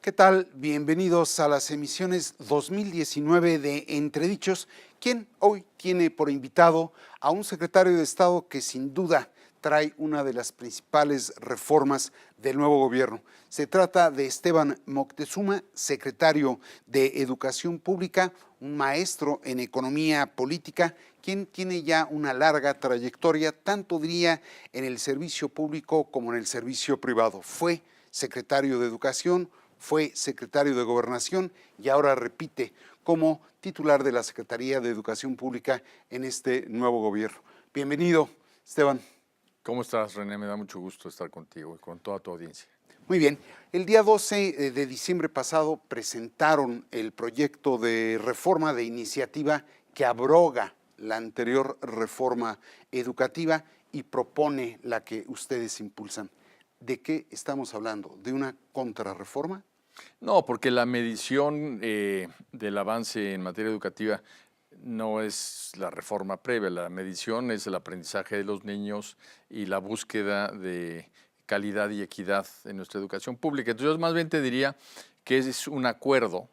¿Qué tal? Bienvenidos a las emisiones 2019 de Entredichos, quien hoy tiene por invitado a un secretario de Estado que sin duda trae una de las principales reformas del nuevo gobierno. Se trata de Esteban Moctezuma, secretario de Educación Pública, un maestro en economía política, quien tiene ya una larga trayectoria, tanto diría en el servicio público como en el servicio privado. Fue secretario de Educación, fue secretario de Gobernación y ahora repite como titular de la Secretaría de Educación Pública en este nuevo gobierno. Bienvenido, Esteban. ¿Cómo estás, René? Me da mucho gusto estar contigo y con toda tu audiencia. Muy bien. El día 12 de diciembre pasado presentaron el proyecto de reforma de iniciativa que abroga la anterior reforma educativa y propone la que ustedes impulsan. ¿De qué estamos hablando? ¿De una contrarreforma? No, porque la medición del avance en materia educativa no es la reforma previa. La medición es el aprendizaje de los niños y la búsqueda de calidad y equidad en nuestra educación pública. Entonces, yo más bien te diría que es un acuerdo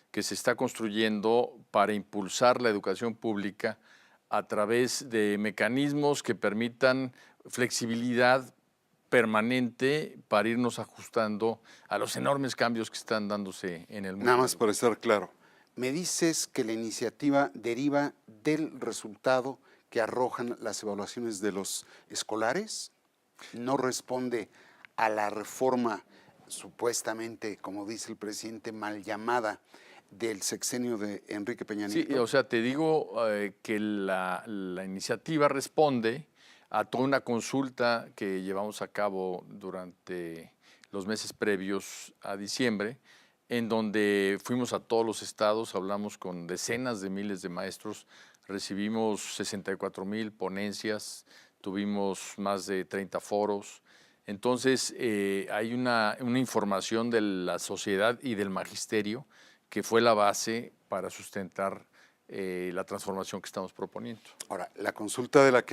que se está construyendo para impulsar la educación pública a través de mecanismos que permitan flexibilidad permanente para irnos ajustando a los enormes cambios que están dándose en el mundo. Nada más para estar claro, me dices que la iniciativa deriva del resultado que arrojan las evaluaciones de los escolares, no responde a la reforma supuestamente, como dice el presidente, mal llamada del sexenio de Enrique Peña Nieto. Sí, o sea, te digo que la iniciativa responde a toda una consulta que llevamos a cabo durante los meses previos a diciembre, en donde fuimos a todos los estados, hablamos con decenas de miles de maestros, recibimos 64,000 ponencias, tuvimos más de 30 foros. Entonces, hay una información de la sociedad y del magisterio que fue la base para sustentar la transformación que estamos proponiendo. Ahora, la consulta de la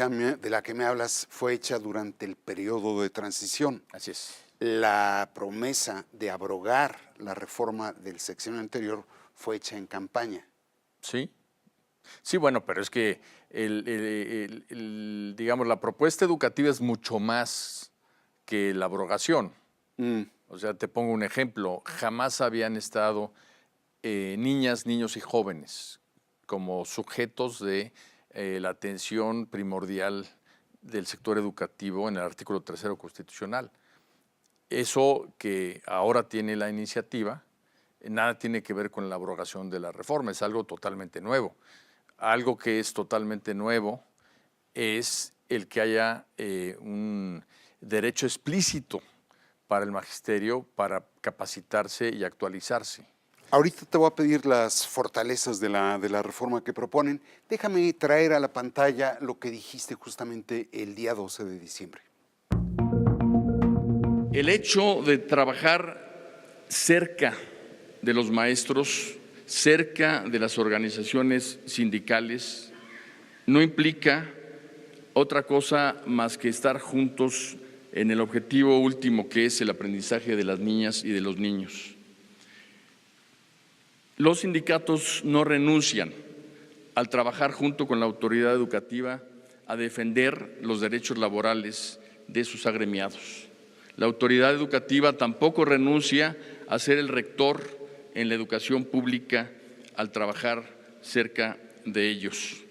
que me hablas fue hecha durante el periodo de transición. Así es. La promesa de abrogar la reforma del sexenio anterior fue hecha en campaña. Sí. Sí, bueno, pero es que digamos, la propuesta educativa es mucho más que la abrogación. O sea, te pongo un ejemplo. Jamás habían estado niñas, niños y jóvenes como sujetos de la atención primordial del sector educativo en el artículo 3 constitucional. Eso que ahora tiene la iniciativa, nada tiene que ver con la abrogación de la reforma, es algo totalmente nuevo. Algo que es totalmente nuevo es el que haya un derecho explícito para el magisterio para capacitarse y actualizarse. Ahorita te voy a pedir las fortalezas de la reforma que proponen. Déjame traer a la pantalla lo que dijiste justamente el día 12 de diciembre. El hecho de trabajar cerca de los maestros, cerca de las organizaciones sindicales, no implica otra cosa más que estar juntos en el objetivo último, que es el aprendizaje de las niñas y de los niños. Los sindicatos no renuncian al trabajar junto con la autoridad educativa a defender los derechos laborales de sus agremiados. La autoridad educativa tampoco renuncia a ser el rector en la educación pública al trabajar cerca de ellos.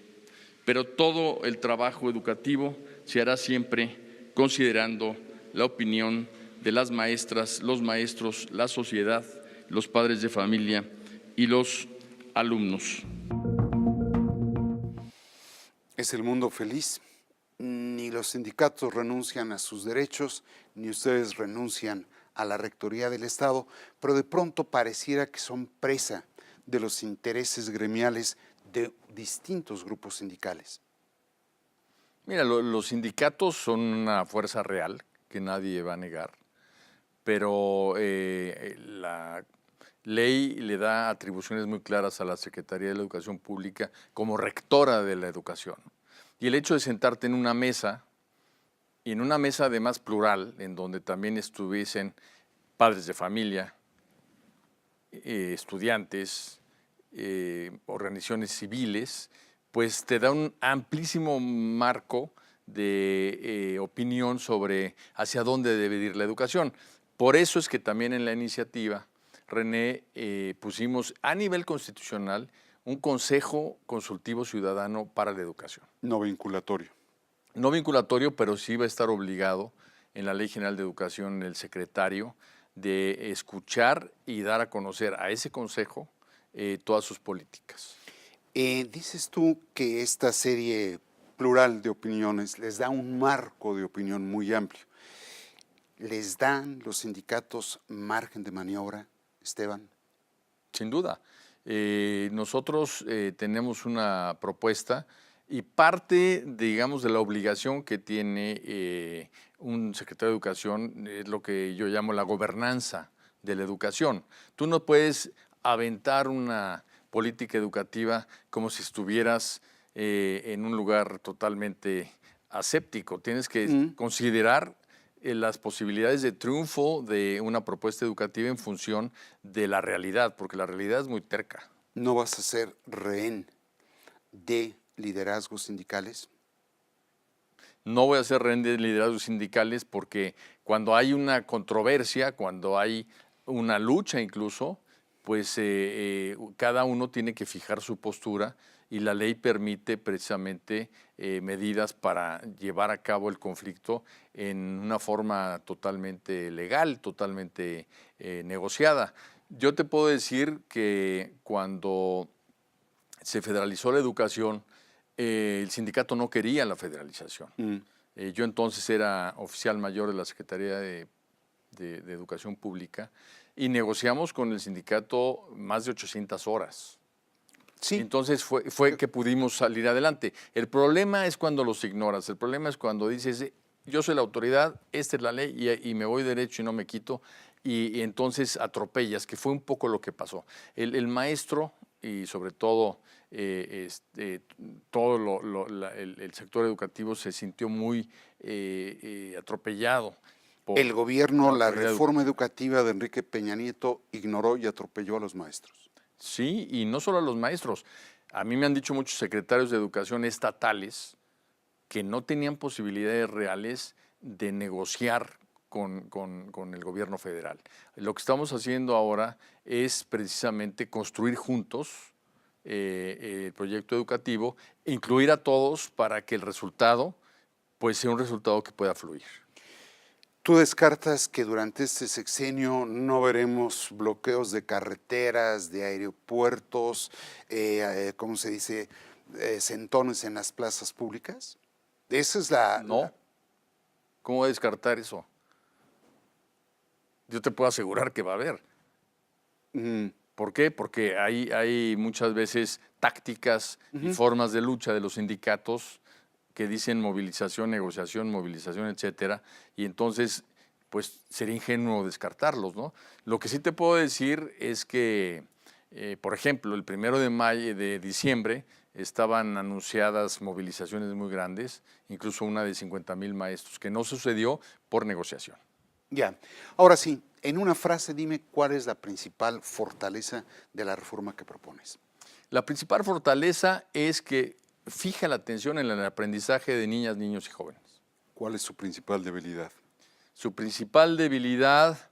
Pero todo el trabajo educativo se hará siempre considerando la opinión de las maestras, los maestros, la sociedad, los padres de familia y los alumnos. ¿Es el mundo feliz? Ni los sindicatos renuncian a sus derechos, ni ustedes renuncian a la rectoría del Estado, pero de pronto pareciera que son presa de los intereses gremiales de distintos grupos sindicales. Mira, los sindicatos son una fuerza real que nadie va a negar, pero la ley le da atribuciones muy claras a la Secretaría de la Educación Pública como rectora de la educación. Y el hecho de sentarte en una mesa, y en una mesa además plural, en donde también estuviesen padres de familia, estudiantes, organizaciones civiles, pues te da un amplísimo marco de opinión sobre hacia dónde debe ir la educación. Por eso es que también en la iniciativa, René, pusimos a nivel constitucional un Consejo Consultivo Ciudadano para la Educación. No vinculatorio. No vinculatorio, pero sí va a estar obligado en la Ley General de Educación el secretario de escuchar y dar a conocer a ese consejo todas sus políticas. Dices tú que esta serie plural de opiniones les da un marco de opinión muy amplio. ¿Les dan los sindicatos margen de maniobra, Esteban? Sin duda. Nosotros tenemos una propuesta y parte, digamos, de la obligación que tiene un secretario de Educación es lo que yo llamo la gobernanza de la educación. Tú no puedes aventar una política educativa como si estuvieras en un lugar totalmente aséptico. Tienes que considerar las posibilidades de triunfo de una propuesta educativa en función de la realidad, porque la realidad es muy terca. ¿No vas a ser rehén de liderazgos sindicales? No voy a ser rehén de liderazgos sindicales porque cuando hay una controversia, cuando hay una lucha incluso, pues cada uno tiene que fijar su postura y la ley permite precisamente medidas para llevar a cabo el conflicto en una forma totalmente legal, totalmente negociada. Yo te puedo decir que cuando se federalizó la educación, el sindicato no quería la federalización. Yo entonces era oficial mayor de la Secretaría de Educación Pública y negociamos con el sindicato más de 800 horas. Sí. Entonces fue que pudimos salir adelante. El problema es cuando los ignoras, el problema es cuando dices, yo soy la autoridad, esta es la ley y me voy derecho y no me quito, y entonces atropellas, que fue un poco lo que pasó. El maestro y sobre todo el sector educativo se sintió muy atropellado. El gobierno, la reforma educativa de Enrique Peña Nieto ignoró y atropelló a los maestros. Sí, y no solo a los maestros. A mí me han dicho muchos secretarios de educación estatales que no tenían posibilidades reales de negociar con el gobierno federal. Lo que estamos haciendo ahora es precisamente construir juntos el proyecto educativo, incluir a todos para que el resultado pues sea un resultado que pueda fluir. ¿Tú descartas que durante este sexenio no veremos bloqueos de carreteras, de aeropuertos, ¿cómo se dice?, sentones en las plazas públicas? Esa es la... No. ¿Cómo voy a descartar eso? Yo te puedo asegurar que va a haber. ¿Por qué? Porque hay muchas veces tácticas y formas de lucha de los sindicatos que dicen movilización, negociación, movilización, etcétera, y entonces, pues, sería ingenuo descartarlos, ¿no? Lo que sí te puedo decir es que, por ejemplo, el 1 de diciembre estaban anunciadas movilizaciones muy grandes, incluso una de 50,000 maestros, que no sucedió por negociación. Ya. Ahora sí, en una frase dime cuál es la principal fortaleza de la reforma que propones. La principal fortaleza es que fija la atención en el aprendizaje de niñas, niños y jóvenes. ¿Cuál es su principal debilidad? Su principal debilidad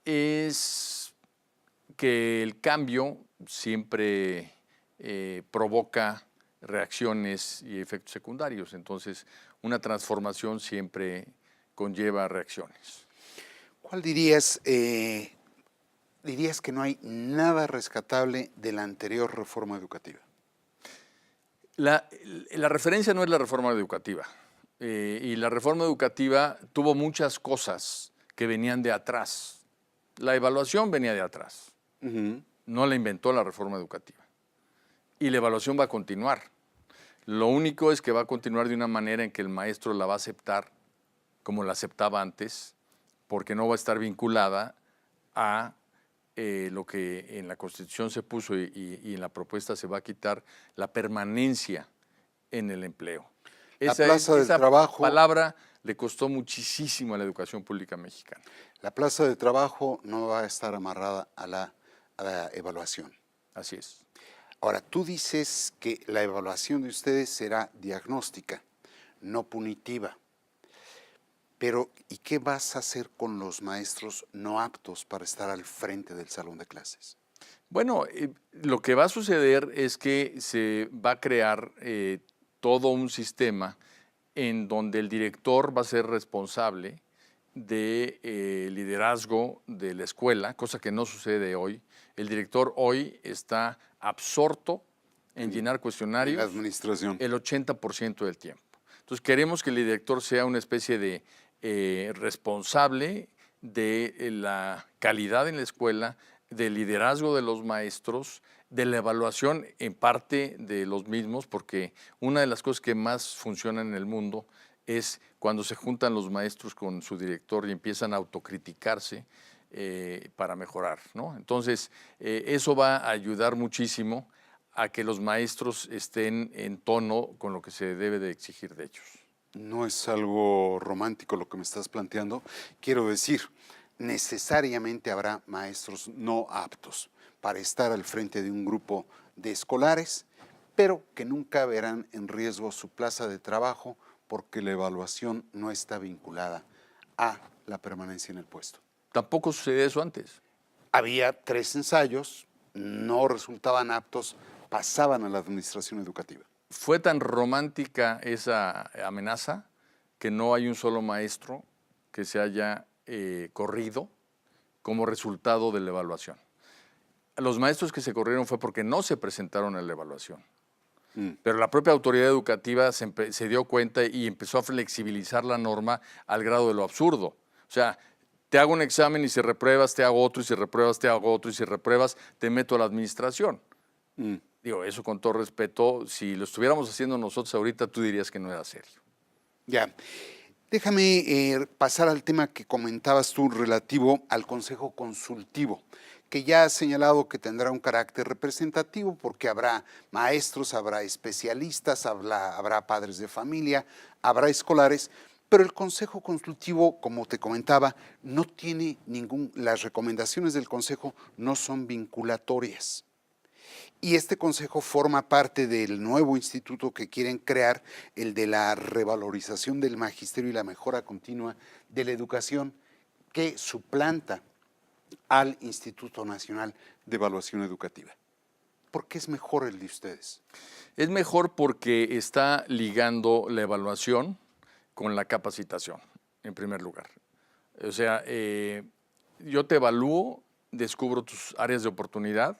es que el cambio siempre provoca reacciones y efectos secundarios. Entonces, una transformación siempre conlleva reacciones. ¿Cuál dirías? ¿Dirías que no hay nada rescatable de la anterior reforma educativa? La referencia no es la reforma educativa. Y la reforma educativa tuvo muchas cosas que venían de atrás. La evaluación venía de atrás. No la inventó la reforma educativa. Y la evaluación va a continuar. Lo único es que va a continuar de una manera en que el maestro la va a aceptar como la aceptaba antes, porque no va a estar vinculada a lo que en la Constitución se puso y en la propuesta se va a quitar, la permanencia en el empleo. Esa palabra le costó muchísimo a la educación pública mexicana. La plaza de trabajo no va a estar amarrada a la evaluación. Así es. Ahora, tú dices que la evaluación de ustedes será diagnóstica, no punitiva. Pero, ¿y qué vas a hacer con los maestros no aptos para estar al frente del salón de clases? Bueno, lo que va a suceder es que se va a crear todo un sistema en donde el director va a ser responsable de liderazgo de la escuela, cosa que no sucede hoy. El director hoy está absorto en llenar En la cuestionarios administración. el 80% del tiempo. Entonces queremos que el director sea una especie de responsable de la calidad en la escuela, del liderazgo de los maestros, de la evaluación en parte de los mismos, porque una de las cosas que más funcionan en el mundo es cuando se juntan los maestros con su director y empiezan a autocriticarse para mejorar, ¿no? Entonces, eso va a ayudar muchísimo a que los maestros estén en tono con lo que se debe de exigir de ellos. No es algo romántico lo que me estás planteando. Quiero decir, necesariamente habrá maestros no aptos para estar al frente de un grupo de escolares, pero que nunca verán en riesgo su plaza de trabajo porque la evaluación no está vinculada a la permanencia en el puesto. Tampoco sucedía eso antes. Había 3 ensayos, no resultaban aptos, pasaban a la administración educativa. Fue tan romántica esa amenaza que no hay un solo maestro que se haya corrido como resultado de la evaluación. Los maestros que se corrieron fue porque no se presentaron a la evaluación. Pero la propia autoridad educativa se dio cuenta y empezó a flexibilizar la norma al grado de lo absurdo. O sea, te hago un examen y si repruebas, te hago otro, y si repruebas, te hago otro, y si repruebas, te meto a la administración. Digo, eso con todo respeto, si lo estuviéramos haciendo nosotros ahorita, tú dirías que no era serio. Ya. Déjame pasar al tema que comentabas tú relativo al Consejo Consultivo, que ya has señalado que tendrá un carácter representativo porque habrá maestros, habrá especialistas, habrá padres de familia, habrá escolares, pero el Consejo Consultivo, como te comentaba, no tiene las recomendaciones del Consejo no son vinculatorias. Y este consejo forma parte del nuevo instituto que quieren crear, el de la revalorización del magisterio y la mejora continua de la educación, que suplanta al Instituto Nacional de Evaluación Educativa. ¿Por qué es mejor el de ustedes? Es mejor porque está ligando la evaluación con la capacitación, en primer lugar. O sea, yo te evalúo, descubro tus áreas de oportunidad,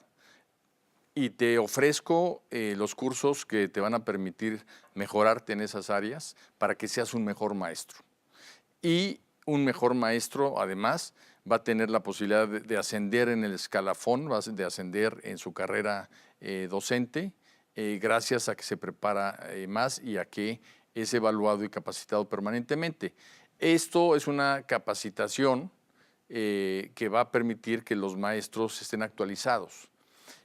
y te ofrezco los cursos que te van a permitir mejorarte en esas áreas para que seas un mejor maestro. Y un mejor maestro, además, va a tener la posibilidad de ascender en el escalafón, de ascender en su carrera docente, gracias a que se prepara más y a que es evaluado y capacitado permanentemente. Esto es una capacitación que va a permitir que los maestros estén actualizados.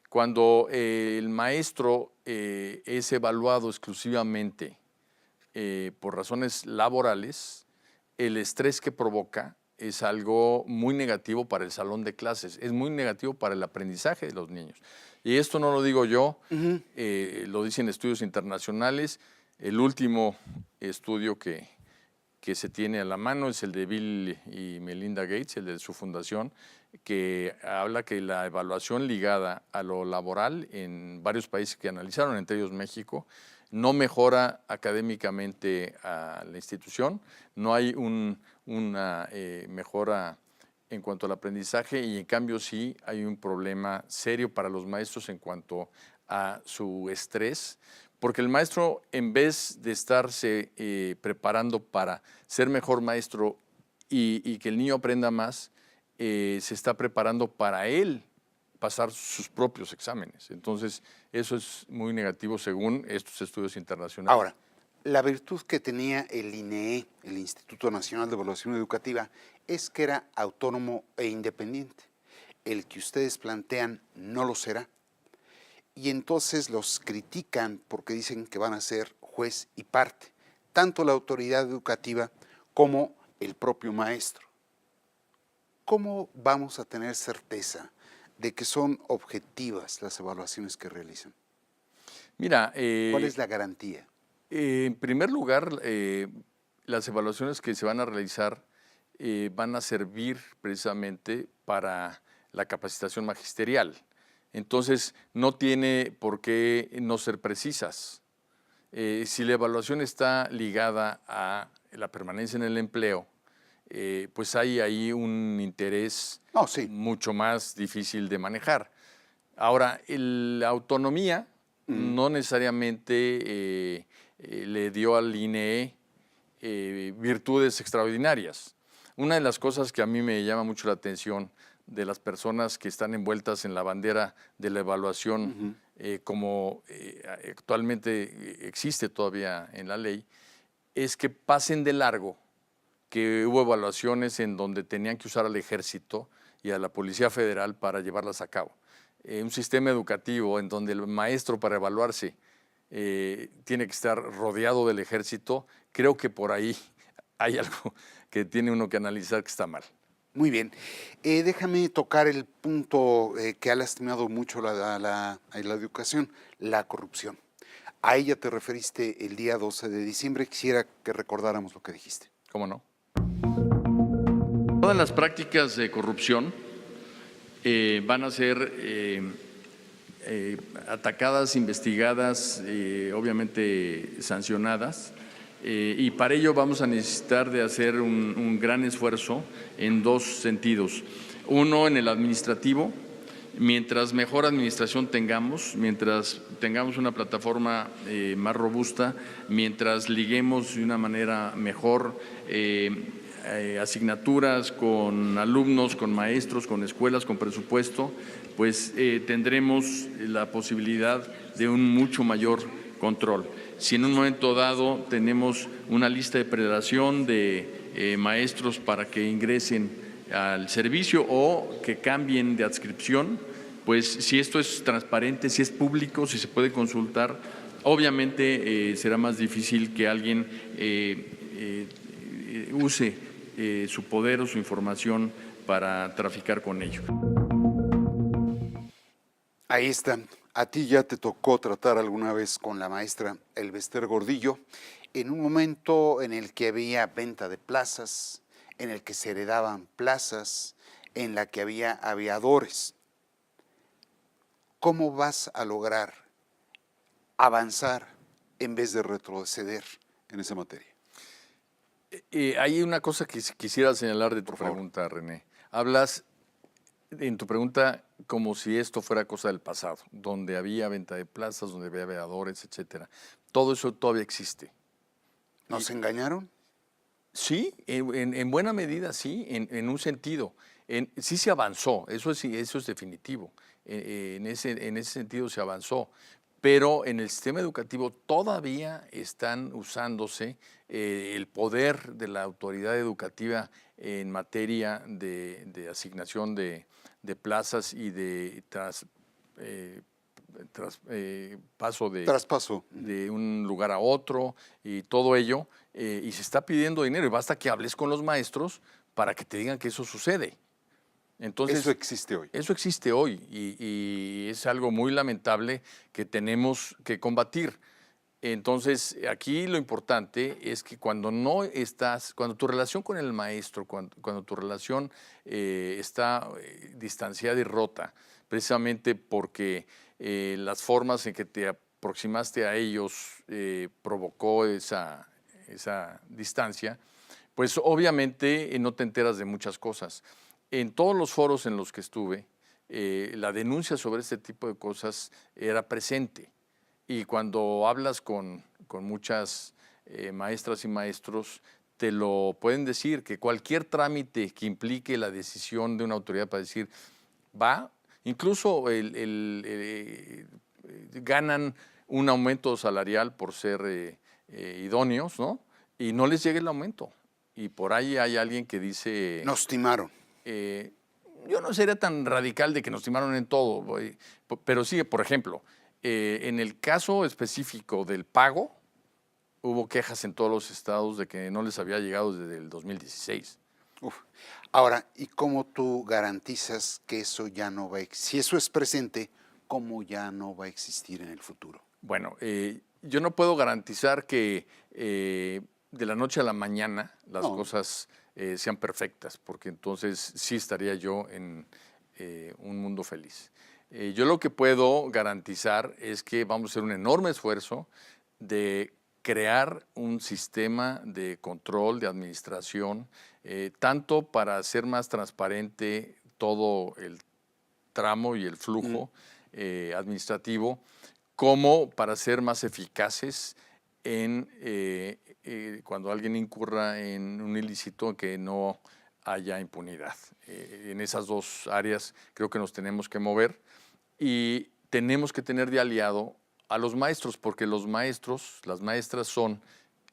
Cuando el maestro es evaluado exclusivamente por razones laborales, el estrés que provoca es algo muy negativo para el salón de clases, es muy negativo para el aprendizaje de los niños. Y esto no lo digo yo, lo dicen estudios internacionales. El último estudio que se tiene a la mano es el de Bill y Melinda Gates, el de su fundación, que habla que la evaluación ligada a lo laboral en varios países que analizaron, entre ellos México, no mejora académicamente a la institución, no hay una mejora en cuanto al aprendizaje y en cambio sí hay un problema serio para los maestros en cuanto a su estrés, porque el maestro, en vez de estarse preparando para ser mejor maestro y que el niño aprenda más, se está preparando para él pasar sus propios exámenes. Entonces, eso es muy negativo según estos estudios internacionales. Ahora, la virtud que tenía el INEE, el Instituto Nacional de Evaluación Educativa, es que era autónomo e independiente. El que ustedes plantean no lo será. Y entonces los critican porque dicen que van a ser juez y parte, tanto la autoridad educativa como el propio maestro. ¿Cómo vamos a tener certeza de que son objetivas las evaluaciones que realizan? Mira, ¿Cuál es la garantía? en primer lugar, las evaluaciones que se van a realizar van a servir precisamente para la capacitación magisterial. Entonces, no tiene por qué no ser precisas. Si la evaluación está ligada a la permanencia en el empleo, pues hay ahí un interés No, sí. mucho más difícil de manejar. Ahora, la autonomía no necesariamente le dio al INE virtudes extraordinarias. Una de las cosas que a mí me llama mucho la atención de las personas que están envueltas en la bandera de la evaluación, como actualmente existe todavía en la ley, es que pasen de largo que hubo evaluaciones en donde tenían que usar al ejército y a la Policía Federal para llevarlas a cabo. Un sistema educativo en donde el maestro para evaluarse tiene que estar rodeado del ejército, creo que por ahí hay algo que tiene uno que analizar que está mal. Muy bien. Déjame tocar el punto que ha lastimado mucho la educación, la corrupción. A ella te referiste el día 12 de diciembre. Quisiera que recordáramos lo que dijiste. ¿Cómo no? Todas las prácticas de corrupción van a ser atacadas, investigadas, obviamente sancionadas. Y para ello vamos a necesitar de hacer un gran esfuerzo en dos sentidos. Uno, en el administrativo. Mientras mejor administración tengamos, mientras tengamos una plataforma más robusta, mientras liguemos de una manera mejor asignaturas con alumnos, con maestros, con escuelas, con presupuesto, pues tendremos la posibilidad de un mucho mayor control. Si en un momento dado tenemos una lista de predación de maestros para que ingresen al servicio o que cambien de adscripción, pues si esto es transparente, si es público, si se puede consultar, obviamente será más difícil que alguien use su poder o su información para traficar con ello. Ahí está. A ti ya te tocó tratar alguna vez con la maestra Elbester Gordillo en un momento en el que había venta de plazas, en el que se heredaban plazas, en la que había aviadores. ¿Cómo vas a lograr avanzar en vez de retroceder en esa materia? Hay una cosa que quisiera señalar de tu Por favor. pregunta, René. Hablas en tu pregunta como si esto fuera cosa del pasado, donde había venta de plazas, donde había aviadores, etcétera. Todo eso todavía existe. ¿Nos engañaron? Sí, en buena medida sí, en un sentido. Sí se avanzó, eso es definitivo. En ese sentido se avanzó. Pero en el sistema educativo todavía están usándose el poder de la autoridad educativa en materia de asignación de plazas y de Traspaso. de un lugar a otro y todo ello, y se está pidiendo dinero y basta que hables con los maestros para que te digan que eso sucede. Entonces, Eso existe hoy. Eso existe hoy y es algo muy lamentable que tenemos que combatir. Entonces, aquí lo importante es que cuando tu relación con el maestro, cuando tu relación está distanciada y rota, precisamente porque las formas en que te aproximaste a ellos provocó esa distancia, pues obviamente no te enteras de muchas cosas. En todos los foros en los que estuve, la denuncia sobre este tipo de cosas era presente. Y cuando hablas con muchas maestras y maestros, te lo pueden decir, que cualquier trámite que implique la decisión de una autoridad para decir, va, incluso ganan un aumento salarial por ser idóneos, ¿no? Y no les llega el aumento. Y por ahí hay alguien que dice... Nos timaron. Yo no sería tan radical de que nos timaron en todo, pero sí, por ejemplo, en el caso específico del pago, hubo quejas en todos los estados de que no les había llegado desde el 2016. Uf. Ahora, ¿y cómo tú garantizas que eso ya no va a existir? Si eso es presente, ¿cómo ya no va a existir en el futuro? Bueno, yo no puedo garantizar que de la noche a la mañana las No. cosas sean perfectas, porque entonces sí estaría yo en un mundo feliz. Yo lo que puedo garantizar es que vamos a hacer un enorme esfuerzo de crear un sistema de control, de administración, tanto para hacer más transparente todo el tramo y el flujo administrativo, como para ser más eficaces en cuando alguien incurra en un ilícito que no haya impunidad. En esas dos áreas creo que nos tenemos que mover y tenemos que tener de aliado a los maestros, porque los maestros, las maestras son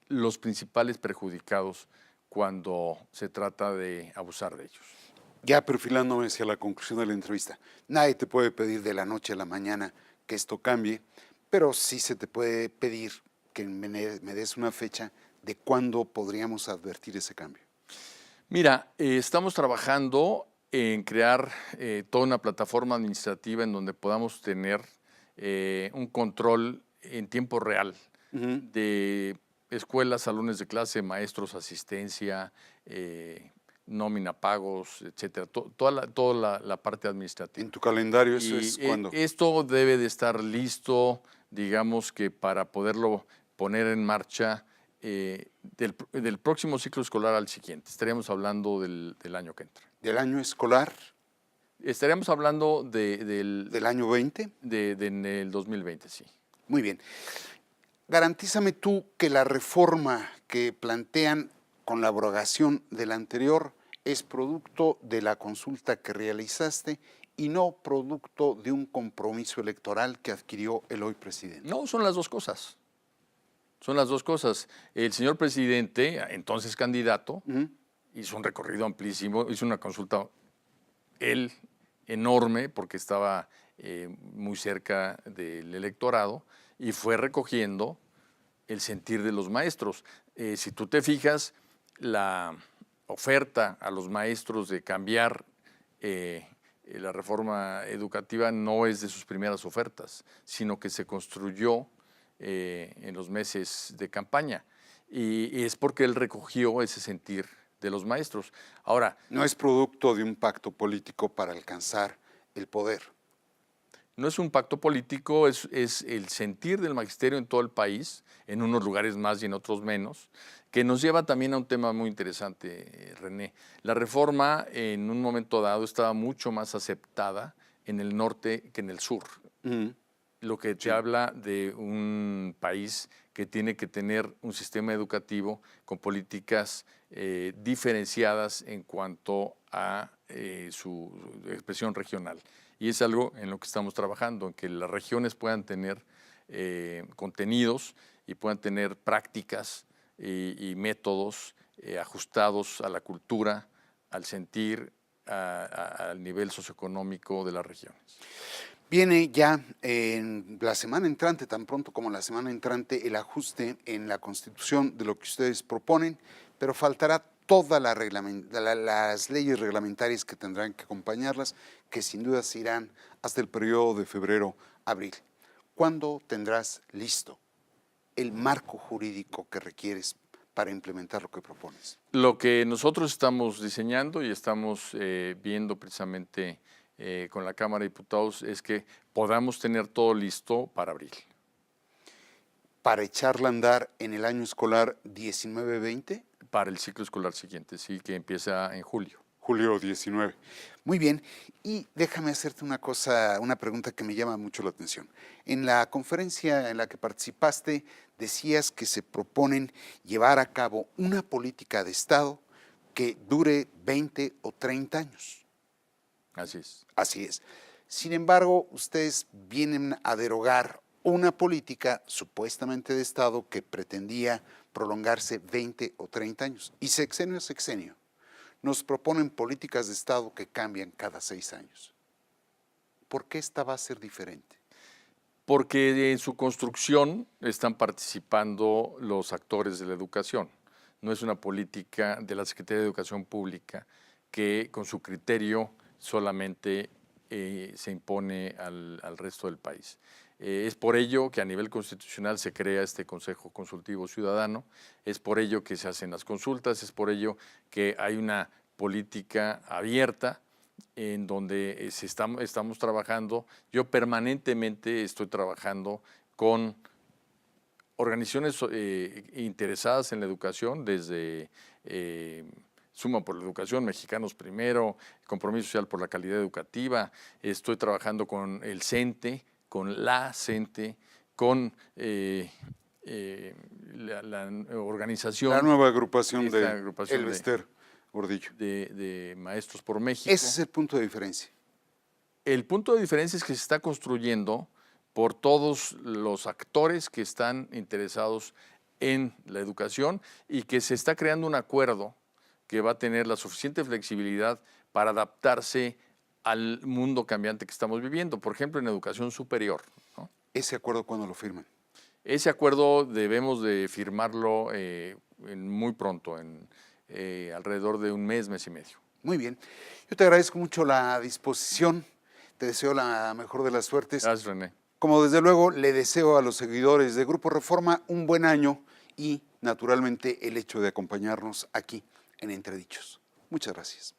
los principales perjudicados cuando se trata de abusar de ellos. Ya perfilándome hacia la conclusión de la entrevista, nadie te puede pedir de la noche a la mañana que esto cambie, pero sí se te puede pedir que me des una fecha de cuándo podríamos advertir ese cambio. Mira, estamos trabajando en crear toda una plataforma administrativa en donde podamos tener un control en tiempo real de escuelas, salones de clase, maestros, asistencia, nómina, pagos, etcétera, toda la parte administrativa. En tu calendario eso Y es cuándo. esto debe de estar listo, digamos que para poderlo poner en marcha del próximo ciclo escolar al siguiente. Estaríamos hablando del año que entra. ¿Del año escolar? Estaríamos hablando ¿Del año 20? en el 2020, sí. Muy bien. Garantízame tú que la reforma que plantean con la abrogación de la anterior es producto de la consulta que realizaste y no producto de un compromiso electoral que adquirió el hoy presidente. No, son las dos cosas. Son las dos cosas. El señor presidente, entonces candidato, hizo un recorrido amplísimo, hizo una consulta, él, enorme, porque estaba muy cerca del electorado, y fue recogiendo el sentir de los maestros. Si tú te fijas, la oferta a los maestros de cambiar la reforma educativa no es de sus primeras ofertas, sino que se construyó en los meses de campaña. Y es porque él recogió ese sentir de los maestros. Ahora, No es producto de un pacto político para alcanzar el poder. no es un pacto político, es el sentir del magisterio en todo el país, en unos lugares más y en otros menos, que nos lleva también a un tema muy interesante, René. La reforma en un momento dado estaba mucho más aceptada en el norte que en el sur. Lo que te habla de un país que tiene que tener un sistema educativo con políticas diferenciadas en cuanto a su expresión regional. Y es algo en lo que estamos trabajando, en que las regiones puedan tener contenidos y puedan tener prácticas y métodos ajustados a la cultura, al sentir, al nivel socioeconómico de las regiones. Viene ya en la semana entrante, tan pronto como la semana entrante, el ajuste en la Constitución de lo que ustedes proponen, pero faltará todas las leyes reglamentarias que tendrán que acompañarlas, que sin duda se irán hasta el periodo de febrero-abril. ¿Cuándo tendrás listo el marco jurídico que requieres para implementar lo que propones? Lo que nosotros estamos diseñando y estamos viendo precisamente con la Cámara de Diputados es que podamos tener todo listo para abril. ¿Para echarla a andar en el año escolar 19-20? Para el ciclo escolar siguiente, sí, que empieza en julio. Julio 19. Muy bien. Y déjame hacerte una pregunta que me llama mucho la atención. En la conferencia en la que participaste, decías que se proponen llevar a cabo una política de Estado que dure 20 o 30 años. Así es. Así es. Sin embargo, ustedes vienen a derogar una política supuestamente de Estado que pretendía prolongarse 20 o 30 años. Y sexenio a sexenio nos proponen políticas de Estado que cambian cada 6 años. ¿Por qué esta va a ser diferente? Porque en su construcción están participando los actores de la educación. no es una política de la Secretaría de Educación Pública que con su criterio solamente se impone al resto del país. Es por ello que a nivel constitucional se crea este Consejo Consultivo Ciudadano, es por ello que se hacen las consultas, es por ello que hay una política abierta en donde estamos trabajando. Yo permanentemente estoy trabajando con organizaciones interesadas en la educación, desde Suma por la Educación, Mexicanos Primero, Compromiso Social por la Calidad Educativa. Estoy trabajando con el CENTE, con la CENTE, con la organización. La nueva agrupación de agrupación Elvester Gordillo. De Maestros por México. Ese es el punto de diferencia. El punto de diferencia es que se está construyendo por todos los actores que están interesados en la educación y que se está creando un acuerdo que va a tener la suficiente flexibilidad para adaptarse al mundo cambiante que estamos viviendo, por ejemplo, en educación superior, ¿no? ¿Ese acuerdo cuándo lo firman? Ese acuerdo debemos de firmarlo muy pronto, alrededor de un mes, mes y medio. Muy bien. Yo te agradezco mucho la disposición, te deseo la mejor de las suertes. Gracias, René. Como desde luego le deseo a los seguidores de Grupo Reforma un buen año y naturalmente el hecho de acompañarnos aquí en Entredichos. Muchas gracias.